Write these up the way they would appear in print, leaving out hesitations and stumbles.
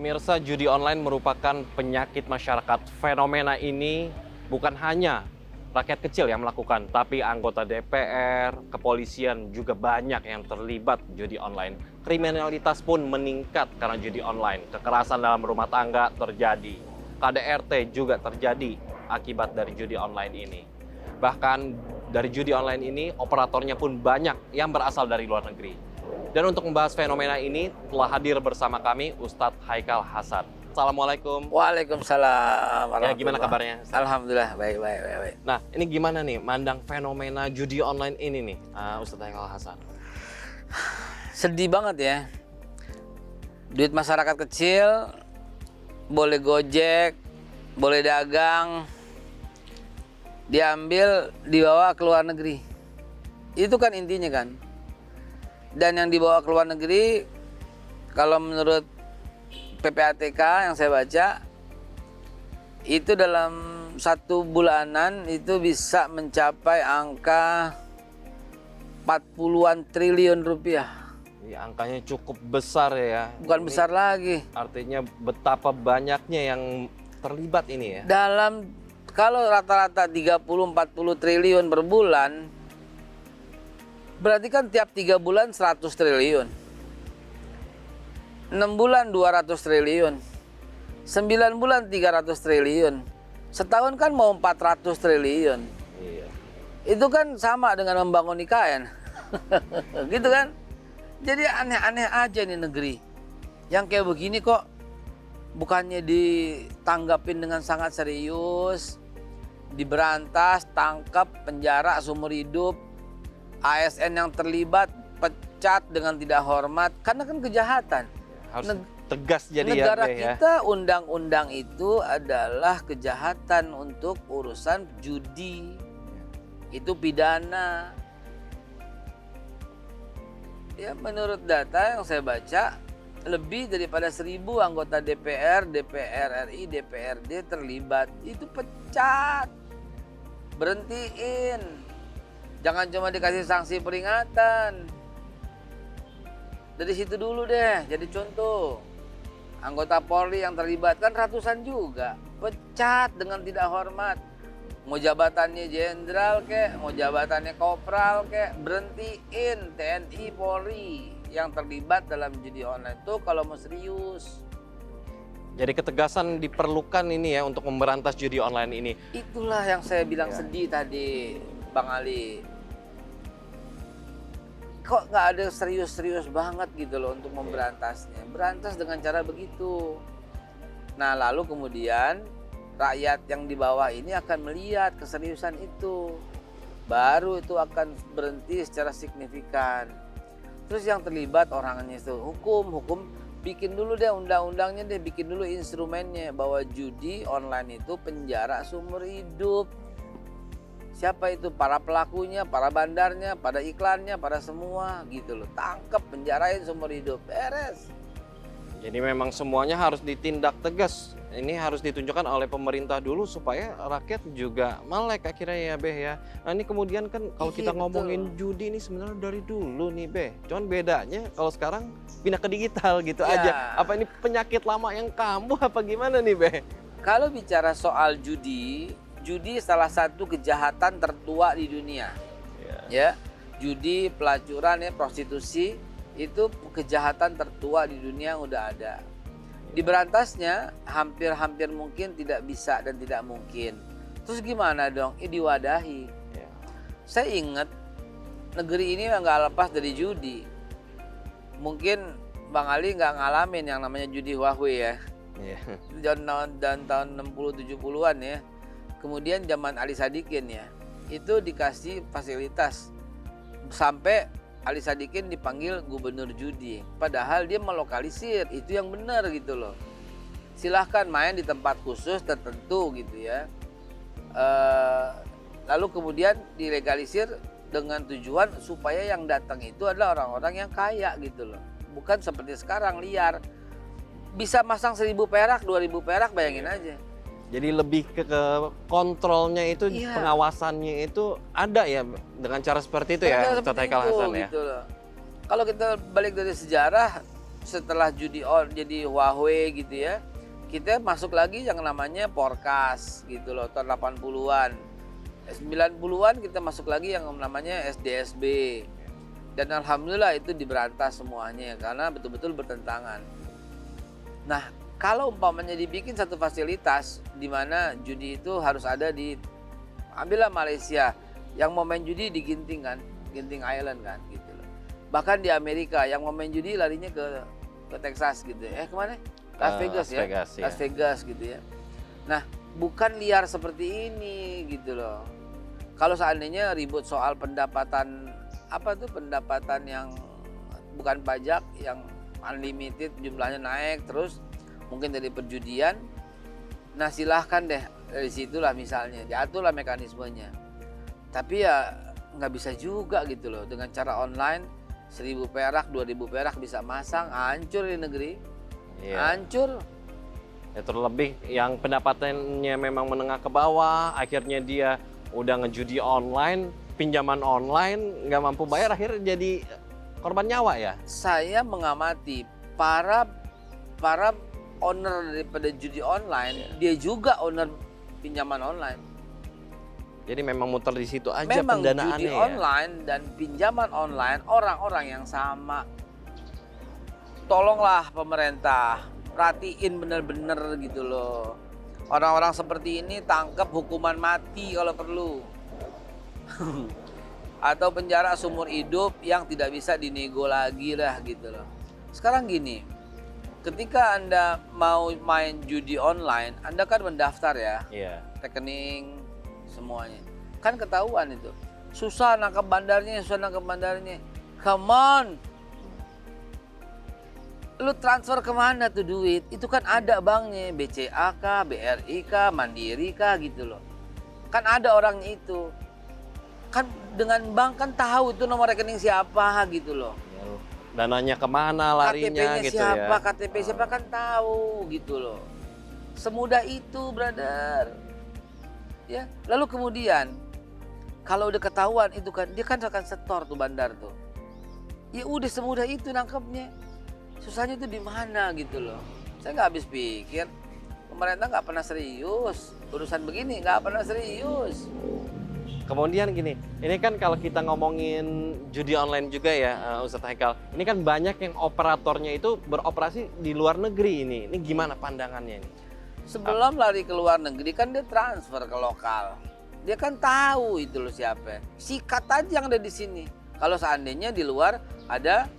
Pemirsa, judi online merupakan penyakit masyarakat. Fenomena ini bukan hanya rakyat kecil yang melakukan, tapi anggota DPR, kepolisian juga banyak yang terlibat judi online. Kriminalitas pun meningkat karena judi online. Kekerasan dalam rumah tangga terjadi. KDRT juga terjadi akibat dari judi online ini. Bahkan dari judi online ini, operatornya pun banyak yang berasal dari luar negeri. Dan untuk membahas fenomena ini, telah hadir bersama kami Ustadz Haikal Hasan. Assalamualaikum. Waalaikumsalam. Ya, gimana kabarnya, Ustadz? Alhamdulillah, baik. Nah, ini gimana nih mandang fenomena judi online ini nih, Ustadz Haikal Hasan? Sedih banget ya. Duit masyarakat kecil, boleh gojek, boleh dagang, diambil, dibawa ke luar negeri. Itu kan intinya kan. Dan yang dibawa ke luar negeri, kalau menurut PPATK yang saya baca, itu dalam 1 bulanan itu bisa mencapai angka 40-an triliun rupiah. Ya, angkanya cukup besar ya. Bukan Ini besar lagi. Artinya betapa banyaknya yang terlibat ini ya. Kalau rata-rata 30-40 triliun per bulan, berarti kan tiap 3 bulan 100 triliun. 6 bulan 200 triliun. 9 bulan 300 triliun. Setahun kan mau 400 triliun. Iya. Itu kan sama dengan membangun IKN. Gitu kan? Jadi aneh-aneh aja nih negeri. Yang kayak begini kok bukannya ditanggapin dengan sangat serius, diberantas, tangkap, penjara seumur hidup. ASN yang terlibat pecat dengan tidak hormat karena kan kejahatan. Harus tegas jadi negara ya. kita undang-undang itu adalah kejahatan untuk urusan judi. Itu pidana. Ya, menurut data yang saya baca, lebih daripada 1.000 anggota DPR, DPR RI, DPRD terlibat. Itu pecat. Berhentiin. Jangan cuma dikasih sanksi peringatan. Dari situ dulu deh, jadi contoh. Anggota Polri yang terlibat kan ratusan juga. Pecat dengan tidak hormat. Mau jabatannya jenderal kek, mau jabatannya kopral kek, berhentiin TNI Polri yang terlibat dalam judi online itu kalau mau serius. Jadi ketegasan diperlukan ini ya untuk memberantas judi online ini. Itulah yang saya bilang Ya. sedih tadi, Bang Ali. Kok nggak ada serius-serius banget gitu loh untuk memberantasnya. Berantas dengan cara begitu. Nah, lalu kemudian rakyat yang di bawah ini akan melihat keseriusan itu. Baru itu akan berhenti secara signifikan. Terus yang terlibat orangnya itu hukum bikin dulu deh undang-undangnya deh, bikin dulu instrumennya bahwa judi online itu penjara seumur hidup. Siapa itu? Para pelakunya, para bandarnya, pada iklannya, pada semua gitu loh. Tangkep, penjarain seumur hidup. Beres. Jadi memang semuanya harus ditindak tegas. Ini harus ditunjukkan oleh pemerintah dulu supaya rakyat juga melek akhirnya ya Beh ya. Nah ini kemudian kan kalau Iya, kita betul. ngomongin judi ini sebenarnya dari dulu nih Beh. Cuman bedanya kalau sekarang pindah ke digital gitu Ya. aja. Apa ini penyakit lama yang kambuh apa gimana nih Beh? Kalau bicara soal judi salah satu kejahatan tertua di dunia. Ya, judi, pelacuran, ya, prostitusi itu kejahatan tertua di dunia yang udah ada. Diberantasnya hampir mungkin tidak bisa dan tidak mungkin. Terus gimana dong? Diwadahi. Ya. Saya ingat negeri ini nggak lepas dari judi. Mungkin Bang Ali nggak ngalamin yang namanya judi Huawei ya. Iya. Dan tahun 60-70-an ya. Kemudian zaman Ali Sadikin ya. Itu dikasih fasilitas. Sampai Ali Sadikin dipanggil gubernur judi. Padahal dia melokalisir. Itu yang benar gitu loh. Silahkan main di tempat khusus tertentu gitu ya. Lalu kemudian dilegalisir dengan tujuan supaya yang datang itu adalah orang-orang yang kaya gitu loh. Bukan seperti sekarang liar. Bisa masang 1.000 perak, 2.000 perak, bayangin aja. Jadi lebih ke kontrolnya itu, Iya. pengawasannya itu ada ya dengan cara seperti itu ya, Ustadz Haikal Hasan ya. Gitu loh. Kalau kita balik dari sejarah, setelah jadi Huawei gitu ya, kita masuk lagi yang namanya Porkas gitu loh, tahun 80-an. 90-an kita masuk lagi yang namanya SDSB. Dan alhamdulillah itu diberantas semuanya karena betul-betul bertentangan. Nah, kalau umpamanya dibikin satu fasilitas di mana judi itu harus ada di, ambillah Malaysia, yang mau main judi di Ginting kan, Ginting Island kan gitu loh. Bahkan di Amerika yang mau main judi larinya ke Texas gitu. Kemana? Las Vegas ya. Las Vegas gitu ya. Nah, bukan liar seperti ini gitu loh. Kalau seandainya ribut soal pendapatan pendapatan yang bukan pajak yang unlimited jumlahnya naik terus mungkin dari perjudian, nah silahkan deh dari situlah misalnya diaturlah mekanismenya. Tapi ya nggak bisa juga gitu loh dengan cara online 1.000 perak 2.000 perak bisa masang, hancur di negeri. Hancur. Ya, terlebih yang pendapatannya memang menengah ke bawah, akhirnya dia udah ngejudi online, pinjaman online, nggak mampu bayar, akhirnya jadi korban nyawa ya? Saya mengamati para owner daripada judi online, dia juga owner pinjaman online. Jadi memang muter di situ aja memang pendanaannya judi ya? online dan pinjaman online orang-orang yang sama. Tolonglah pemerintah, perhatiin bener-bener gitu loh. Orang-orang seperti ini tangkap hukuman mati kalau perlu. Atau penjara seumur hidup yang tidak bisa dinego lagi lah gitu loh. Sekarang gini, ketika Anda mau main judi online, Anda kan mendaftar ya, rekening semuanya. Kan ketahuan itu. Susah nangkep bandarnya. Come on. Lu transfer kemana tuh duit? Itu kan ada banknya, BCA kah, BRI kah, Mandiri kah gitu loh. Kan ada orangnya itu. Kan dengan bank kan tahu itu nomor rekening siapa gitu loh. Dananya kemana larinya KTP-nya gitu siapa, ya. KTP siapa kan tahu gitu loh. Semudah itu, brother. Ya, lalu kemudian kalau udah ketahuan itu kan dia kan akan setor tuh bandar tuh. Ya udah semudah itu nangkepnya. Susahnya itu di mana gitu loh. Saya nggak habis pikir. Pemerintah nggak pernah serius. Urusan begini nggak pernah serius. Kemudian gini, ini kan kalau kita ngomongin judi online juga ya Ustadz Haikal, ini kan banyak yang operatornya itu beroperasi di luar negeri ini. Ini gimana pandangannya ini? Sebelum lari ke luar negeri kan dia transfer ke lokal. Dia kan tahu itu loh siapa. Sikat aja yang ada di sini. Kalau seandainya di luar ada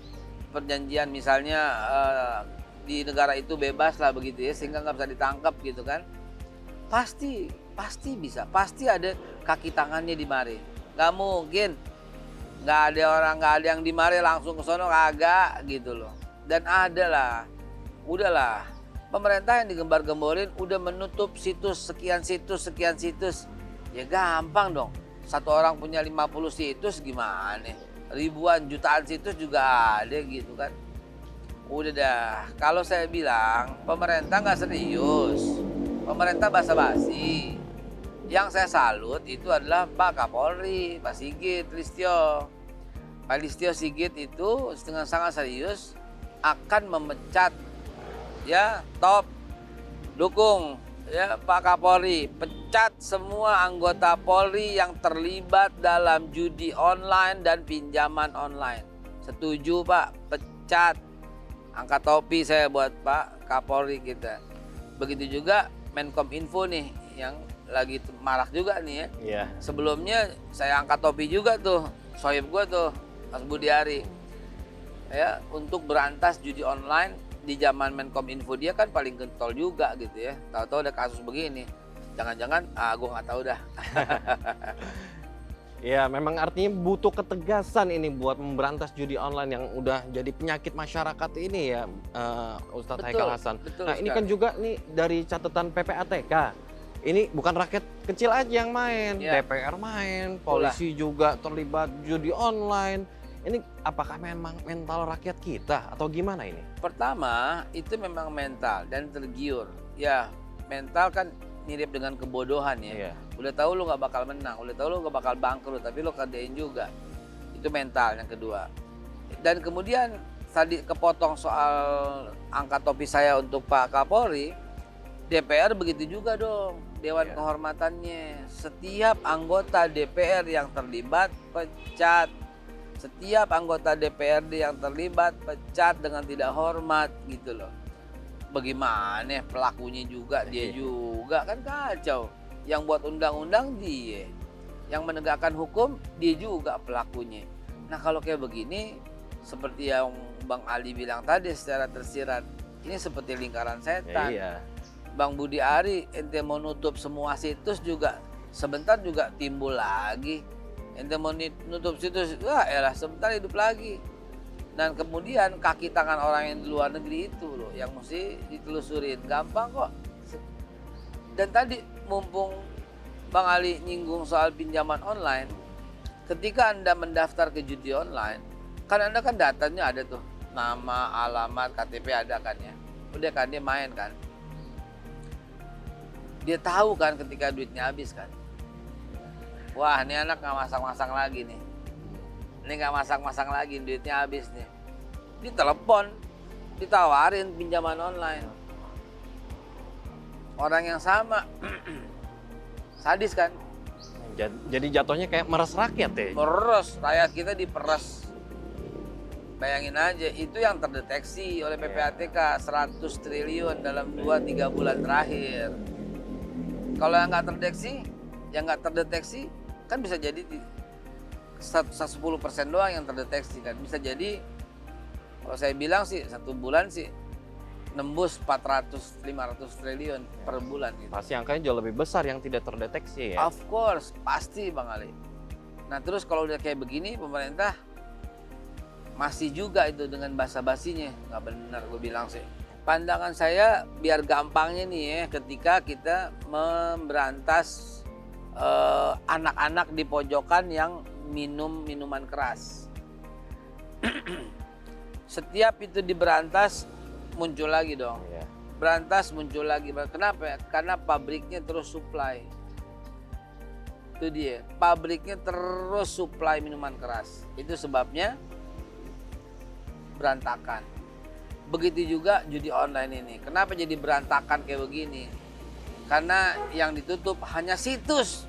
perjanjian misalnya di negara itu bebas lah begitu ya, sehingga nggak bisa ditangkap gitu kan. Pasti bisa, pasti ada kaki tangannya di mari. Nggak mungkin nggak ada yang di mari langsung ke sono, kagak gitu loh. Dan ada lah, udahlah. Pemerintah yang digembar-gemborin udah menutup situs. Ya gampang dong. Satu orang punya 50 situs gimana? Ribuan jutaan situs juga ada gitu kan. Udah dah, kalau saya bilang pemerintah nggak serius. Pemerintah basa-basi. Yang saya salut itu adalah Pak Kapolri, Pak Sigit Listio. Pak Listio Sigit itu dengan sangat serius akan memecat ya top dukung ya Pak Kapolri, pecat semua anggota Polri yang terlibat dalam judi online dan pinjaman online. Setuju Pak, pecat. Angkat topi saya buat Pak Kapolri kita. Begitu juga Menkominfo nih yang lagi marak juga nih ya. Iya. Sebelumnya saya angkat topi juga tuh, sohib gue tuh, Mas Budiari. Ya, untuk berantas judi online di zaman Menkominfo dia kan paling gentol juga gitu ya. Tahu-tahu ada kasus begini. Jangan-jangan gue nggak tahu dah. Ya, memang artinya butuh ketegasan ini buat memberantas judi online yang udah jadi penyakit masyarakat ini ya, Ustadz Haikal Hasan. Betul Nah, ini kan juga nih dari catatan PPATK. Ini bukan rakyat kecil aja yang main, DPR main, polisi juga terlibat judi online. Ini apakah memang mental rakyat kita atau gimana ini? Pertama, itu memang mental dan tergiur. Ya, mental kan mirip dengan kebodohan ya. Udah tahu lu nggak bakal menang, udah tahu lu nggak bakal bangkrut, tapi lu kerjain juga. Itu mental yang kedua. Dan kemudian tadi kepotong soal angkat topi saya untuk Pak Kapolri, DPR begitu juga dong, Dewan Iya. Kehormatannya. Setiap anggota DPR yang terlibat pecat. Setiap anggota DPRD yang terlibat pecat dengan tidak hormat gitu loh. Bagaimana pelakunya juga dia juga, kan kacau. Yang buat undang-undang dia, yang menegakkan hukum dia juga pelakunya. Nah kalau kayak begini, seperti yang Bang Ali bilang tadi secara tersirat, ini seperti lingkaran setan. Iya. Bang Budi Ari, ente mau nutup semua situs juga, sebentar juga timbul lagi. Ente mau nutup situs, wah elah sebentar hidup lagi. Dan kemudian kaki tangan orang yang di luar negeri itu loh, yang mesti ditelusurin. Gampang kok. Dan tadi mumpung Bang Ali nyinggung soal pinjaman online, ketika Anda mendaftar ke judi online, kan Anda kan datanya ada tuh, nama, alamat, KTP ada kan ya. Udah kan dia main kan. Dia tahu kan ketika duitnya habis kan. Wah ini anak nggak masang-masang lagi nih. Ini nggak masang-masang lagi, duitnya habis nih. Ditelepon, ditawarin pinjaman online. Orang yang sama, sadis kan. Jadi jatuhnya kayak meres rakyat ya. Meres, rakyat kita diperes. Bayangin aja, itu yang terdeteksi oleh PPATK 100 triliun dalam 2-3 bulan terakhir. Kalau yang nggak terdeteksi, kan bisa jadi 10% doang yang terdeteksi kan. Bisa jadi, kalau saya bilang sih, 1 bulan sih nembus 400-500 triliun per bulan gitu. Pasti angkanya jauh lebih besar yang tidak terdeteksi ya. Of course, pasti Bang Ali. Nah terus kalau udah kayak begini, pemerintah masih juga itu dengan basa-basinya. Nggak benar gue bilang sih. Pandangan saya biar gampangnya nih ya, ketika kita memberantas anak-anak di pojokan yang minum minuman keras. Setiap itu diberantas, muncul lagi dong. Iya. Berantas muncul lagi. Kenapa? Karena pabriknya terus supply. Itu dia, pabriknya terus supply minuman keras. Itu sebabnya berantakan. Begitu juga judi online ini. Kenapa jadi berantakan kayak begini? Karena yang ditutup hanya situs.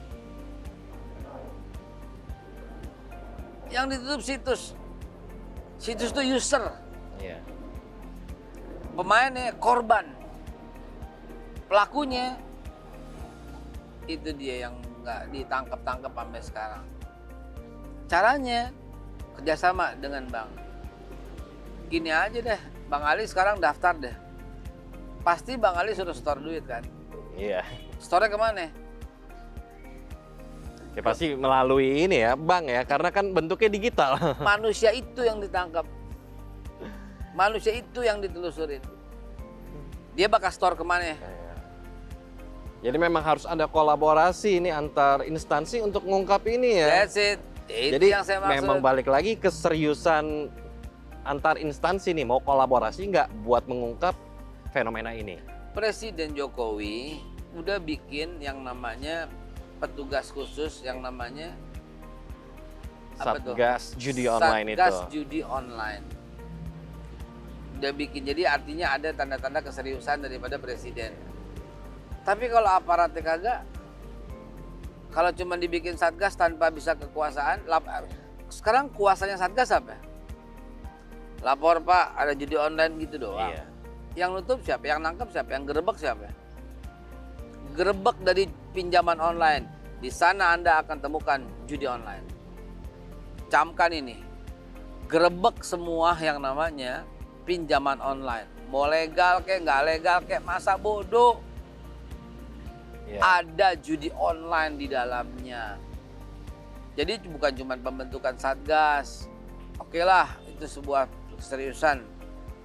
Yang ditutup situs. Situs itu user. Iya. Pemainnya korban. Pelakunya itu dia yang nggak ditangkap-tangkap sampai sekarang. Caranya kerjasama dengan bank. Gini aja deh, Bang Ali sekarang daftar deh. Pasti Bang Ali suruh store duit kan? Iya. Store-nya kemana? Ya pasti melalui ini ya, bank ya, karena kan bentuknya digital. Manusia itu yang ditangkap. Manusia itu yang ditelusurin. Dia bakal store kemana? Jadi memang harus ada kolaborasi ini antar instansi untuk mengungkap ini ya. That's it. Itu Jadi yang saya maksud. memang balik lagi keseriusan antar instansi nih, mau kolaborasi nggak buat mengungkap fenomena ini. Presiden Jokowi udah bikin yang namanya petugas khusus yang namanya apa tuh? Satgas judi online Satgas itu. judi online. Udah bikin, jadi artinya ada tanda-tanda keseriusan daripada presiden. Tapi kalau aparatnya kagak, kalau cuma dibikin satgas tanpa bisa kekuasaan, sekarang kuasanya satgas apa? Lapor Pak, ada judi online gitu doang. Iya. Yang nutup siapa? Yang nangkep siapa? Yang gerebek siapa? Gerebek dari pinjaman online. Di sana Anda akan temukan judi online. Camkan ini. Gerebek semua yang namanya pinjaman online. Mau legal kek, nggak legal kek, masa bodoh. Iya. Ada judi online di dalamnya. Jadi bukan cuma pembentukan satgas. Oke lah, itu sebuah keseriusan.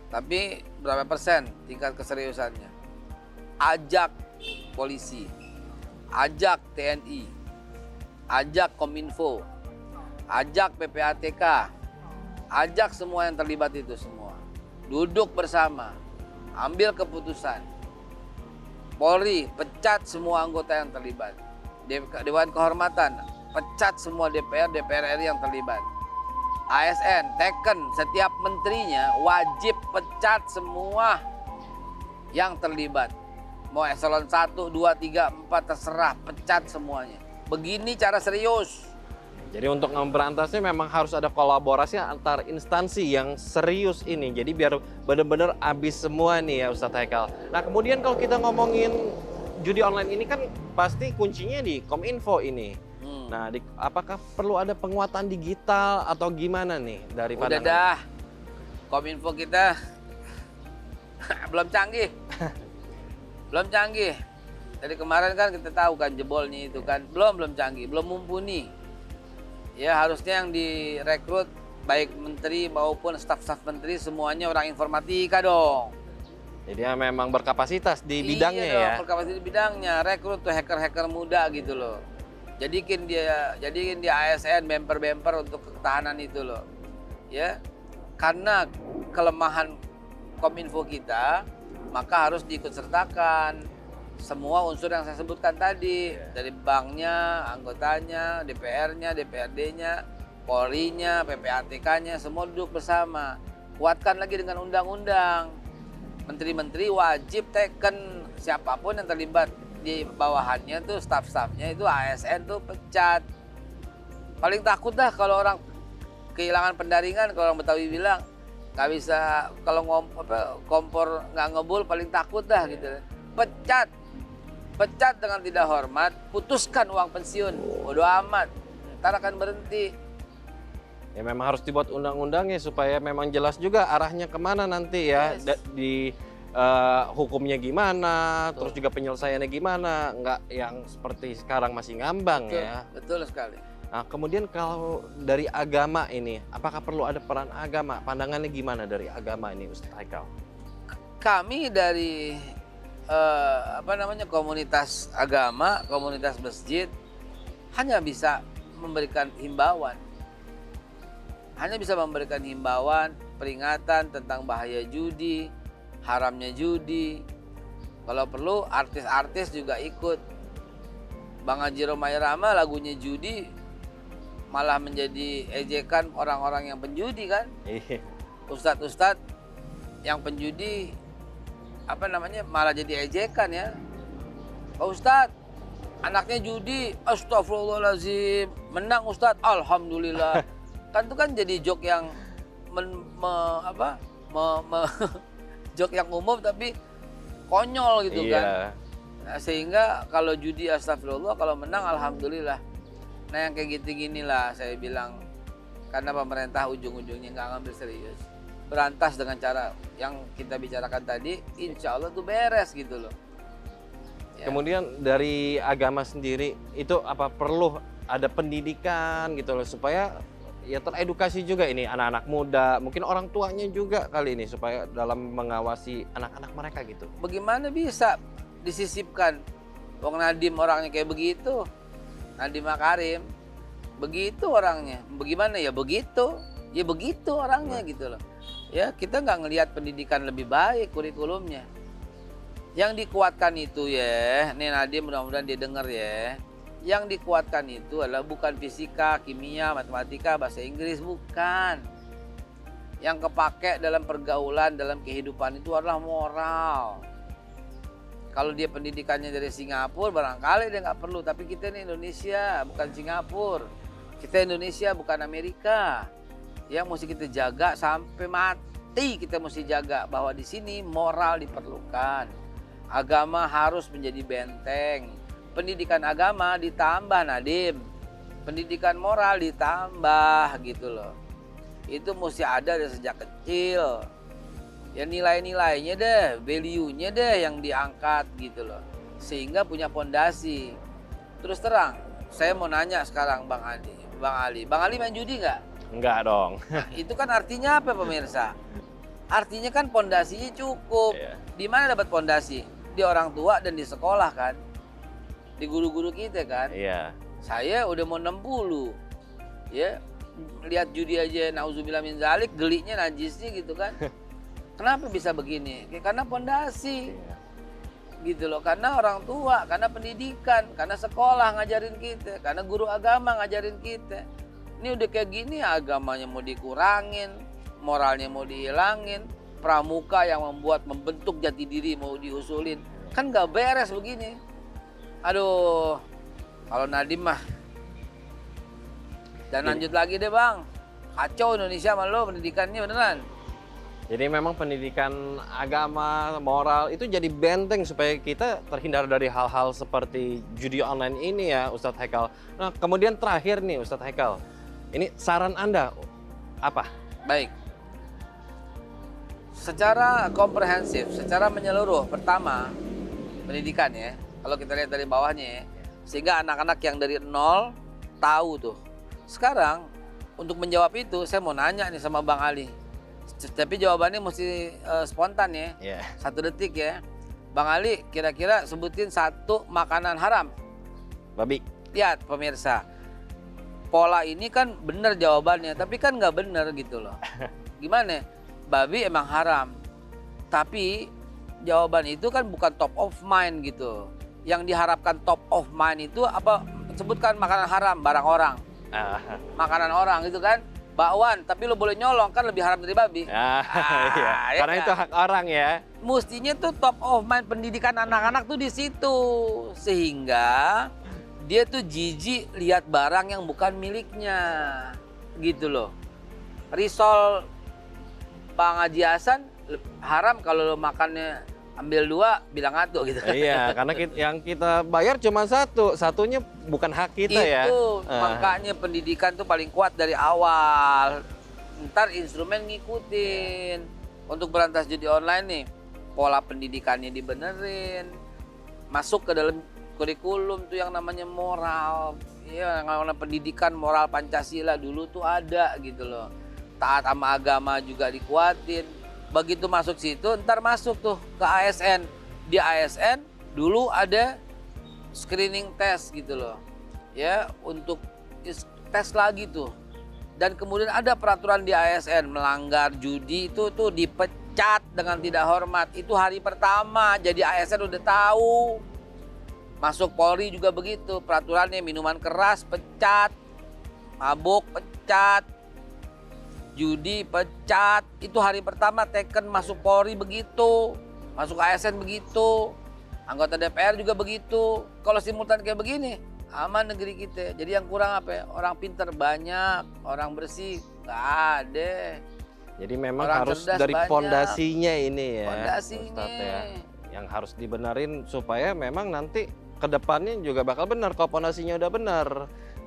Tapi berapa persen tingkat keseriusannya? Ajak polisi, ajak TNI, ajak Kominfo, ajak PPATK, ajak semua yang terlibat itu semua. Duduk bersama, ambil keputusan. Polri, pecat semua anggota yang terlibat. Dewan Kehormatan, pecat semua DPR RI yang terlibat. ASN teken setiap menterinya wajib pecat semua yang terlibat. Mau eselon 1, 2, 3, 4 terserah, pecat semuanya. Begini cara serius. Jadi untuk memberantasnya memang harus ada kolaborasi antar instansi yang serius ini. Jadi biar benar-benar habis semua nih ya Ustadz Haikal. Nah kemudian kalau kita ngomongin judi online ini kan pasti kuncinya di Kominfo ini. Nah, apakah perlu ada penguatan digital atau gimana nih dari Udah pandangan? dah, Kominfo kita belum canggih. Belum canggih. Dari kemarin kan kita tahu kan jebolnya itu kan. Belum canggih, belum mumpuni. Ya harusnya yang direkrut baik menteri maupun staf-staf menteri semuanya orang informatika dong. Jadi ya memang berkapasitas di bidangnya Iya dong, ya. berkapasitas di bidangnya. Rekrut tuh hacker-hacker muda gitu loh. Jadikan dia ASN bemper-bemper untuk ketahanan itu loh. Ya. Karena kelemahan Kominfo kita, maka harus diikutsertakan semua unsur yang saya sebutkan tadi, dari banknya, anggotanya, DPR-nya, DPRD-nya, Polri-nya, PPATK-nya, semua duduk bersama. Kuatkan lagi dengan undang-undang. Menteri-menteri wajib teken siapapun yang terlibat di bawahannya tuh staf-stafnya itu ASN tuh pecat. Paling takut dah kalau orang kehilangan pendaringan, kalau orang Betawi bilang nggak bisa, kalau kompor nggak ngebul paling takut dah gitu. Pecat dengan tidak hormat, putuskan uang pensiun, bodo amat, ntar akan berhenti. Ya memang harus dibuat undang-undangnya supaya memang jelas juga arahnya kemana nanti ya. Yes. Di hukumnya gimana, terus juga penyelesaiannya gimana, nggak yang seperti sekarang masih ngambang ya. Betul sekali. Nah, kemudian kalau dari agama ini, apakah perlu ada peran agama? Pandangannya gimana dari agama ini, Ustadz Haikal? Kami dari komunitas agama, komunitas masjid hanya bisa memberikan himbauan. Hanya bisa memberikan himbauan, peringatan tentang bahaya judi, haramnya judi. Kalau perlu artis-artis juga ikut. Bang Haji Romai Rama lagunya judi malah menjadi ejekan orang-orang yang penjudi kan. Ustadz-ustadz yang penjudi malah jadi ejekan ya. Pak Ustadz, anaknya judi, astagfirullahaladzim, menang Ustadz, alhamdulillah. Kan itu kan jadi joke yang joke yang umum tapi konyol gitu kan. Nah, sehingga kalau judi astagfirullah, kalau menang alhamdulillah. Nah yang kayak gini-ginilah saya bilang, karena pemerintah ujung-ujungnya nggak ngambil serius. Berantas dengan cara yang kita bicarakan tadi, insya Allah tuh beres gitu loh. Ya. Kemudian dari agama sendiri, itu apa perlu ada pendidikan gitu loh supaya ya teredukasi juga ini anak-anak muda, mungkin orang tuanya juga kali ini supaya dalam mengawasi anak-anak mereka gitu. Bagaimana bisa disisipkan? Wong Nadiem orangnya kayak begitu, Nadiem Makarim begitu orangnya. Bagaimana ya begitu? Ya begitu orangnya gitu loh. Ya kita nggak ngelihat pendidikan lebih baik kurikulumnya. Yang dikuatkan itu ya, nih Nadiem mudah-mudahan dia dengar ya. Yang dikuatkan itu adalah bukan fisika, kimia, matematika, bahasa Inggris, bukan. Yang kepake dalam pergaulan, dalam kehidupan itu adalah moral. Kalau dia pendidikannya dari Singapura, barangkali dia nggak perlu. Tapi kita ini Indonesia, bukan Singapura. Kita Indonesia, bukan Amerika. Yang mesti kita jaga sampai mati, kita mesti jaga bahwa di sini moral diperlukan. Agama harus menjadi benteng. Pendidikan agama ditambah Nadiem, pendidikan moral ditambah gitu loh. Itu mesti ada dari sejak kecil. Ya nilai-nilainya deh, value-nya deh yang diangkat gitu loh. Sehingga punya pondasi. Terus terang, saya mau nanya sekarang Bang Ali main judi nggak? Enggak dong. Nah, itu kan artinya apa pemirsa? Artinya kan pondasinya cukup. Di mana dapat pondasi? Di orang tua dan di sekolah kan. Di guru-guru kita kan. Iya. Saya udah mau 60. Ya, lihat judi aja nauzubillah min zalik, geliknya najisnya gitu kan. Kenapa bisa begini? Ya, karena pondasi. Gitu loh, karena orang tua, karena pendidikan, karena sekolah ngajarin kita, karena guru agama ngajarin kita. Ini udah kayak gini agamanya mau dikurangin, moralnya mau dihilangin, pramuka yang membentuk jati diri mau diusulin. Kan nggak beres begini. Aduh, kalau Nadiem mah. Dan lanjut lagi deh Bang. Kacau Indonesia sama lo pendidikannya beneran. Jadi memang pendidikan agama, moral itu jadi benteng supaya kita terhindar dari hal-hal seperti judi online ini ya Ustadz Haikal. Nah kemudian terakhir nih Ustadz Haikal, ini saran Anda apa? Baik. Secara komprehensif, secara menyeluruh, pertama pendidikan ya. Kalau kita lihat dari bawahnya ya, sehingga anak-anak yang dari nol tahu tuh. Sekarang untuk menjawab itu saya mau nanya nih sama Bang Ali. Tapi jawabannya mesti spontan ya. Yeah. 1 detik ya. Bang Ali kira-kira sebutin 1 makanan haram. Babi. Lihat pemirsa. Pola ini kan benar jawabannya, tapi kan nggak benar gitu loh. Gimana? Babi emang haram. Tapi jawaban itu kan bukan top of mind gitu. Yang diharapkan top of mind itu apa? Sebutkan makanan haram, barang orang. Makanan orang gitu kan. Bakwan, tapi lo boleh nyolong kan lebih haram dari babi. Iya. Ya Karena kan? itu hak orang ya. Mestinya tuh top of mind pendidikan anak-anak tuh di situ. Sehingga dia tuh jijik lihat barang yang bukan miliknya. Gitu loh. Risol Bang Haji Hasan haram kalau lo makannya ambil 2 bilang atuh gitu. Iya, karena yang kita bayar cuma satunya bukan hak kita ya. Itu makanya pendidikan tuh paling kuat dari awal. Ntar instrumen ngikutin. Untuk berantas judi online nih, pola pendidikannya dibenerin. Masuk ke dalam kurikulum tuh yang namanya moral. Iya, yang namanya pendidikan moral Pancasila dulu tuh ada gitu loh. Taat sama agama juga dikuatin. Begitu masuk situ, ntar masuk tuh ke ASN. Di ASN dulu ada screening test gitu loh. Ya, untuk tes lagi tuh. Dan kemudian ada peraturan di ASN, melanggar judi itu tuh dipecat dengan tidak hormat. Itu hari pertama, jadi ASN udah tahu. Masuk Polri juga begitu, peraturannya minuman keras pecat, mabuk pecat, judi pecat. Itu hari pertama Teken masuk Polri begitu, masuk ASN begitu, anggota DPR juga begitu. Kalau simultan kayak begini, aman negeri kita. Jadi yang kurang apa ya? Orang pinter banyak, orang bersih nggak ada. Jadi memang Orang harus cerdas dari banyak. pondasinya ini ya, Fondasinya. Ustadz ya, yang harus dibenerin supaya memang nanti kedepannya juga bakal benar. Kalau pondasinya udah benar,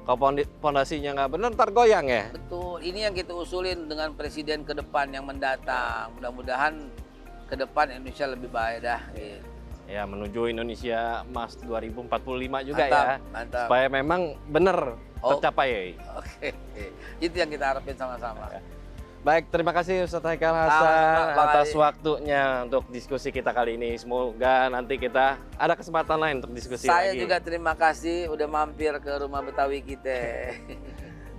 kalau pondasinya nggak benar, ntar goyang ya. Betul, ini yang kita usulin dengan presiden ke depan yang mendatang. Mudah-mudahan ke depan Indonesia lebih baik dah. Gitu. Ya menuju Indonesia Emas 2045 juga Mantap, ya, mantap. supaya memang benar Oh. tercapai. Oke, itu yang kita harapin sama-sama. Baik, terima kasih Ustadz Haikal Sama-sama, Hasan Bang atas Ali. waktunya untuk diskusi kita kali ini. Semoga nanti kita ada kesempatan lain untuk diskusi Saya lagi. juga terima kasih udah mampir ke rumah Betawi kita.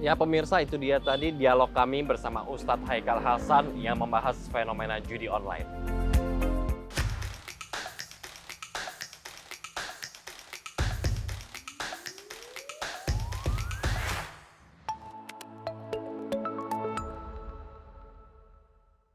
Ya pemirsa, itu dia tadi dialog kami bersama Ustadz Haikal Hasan yang membahas fenomena judi online.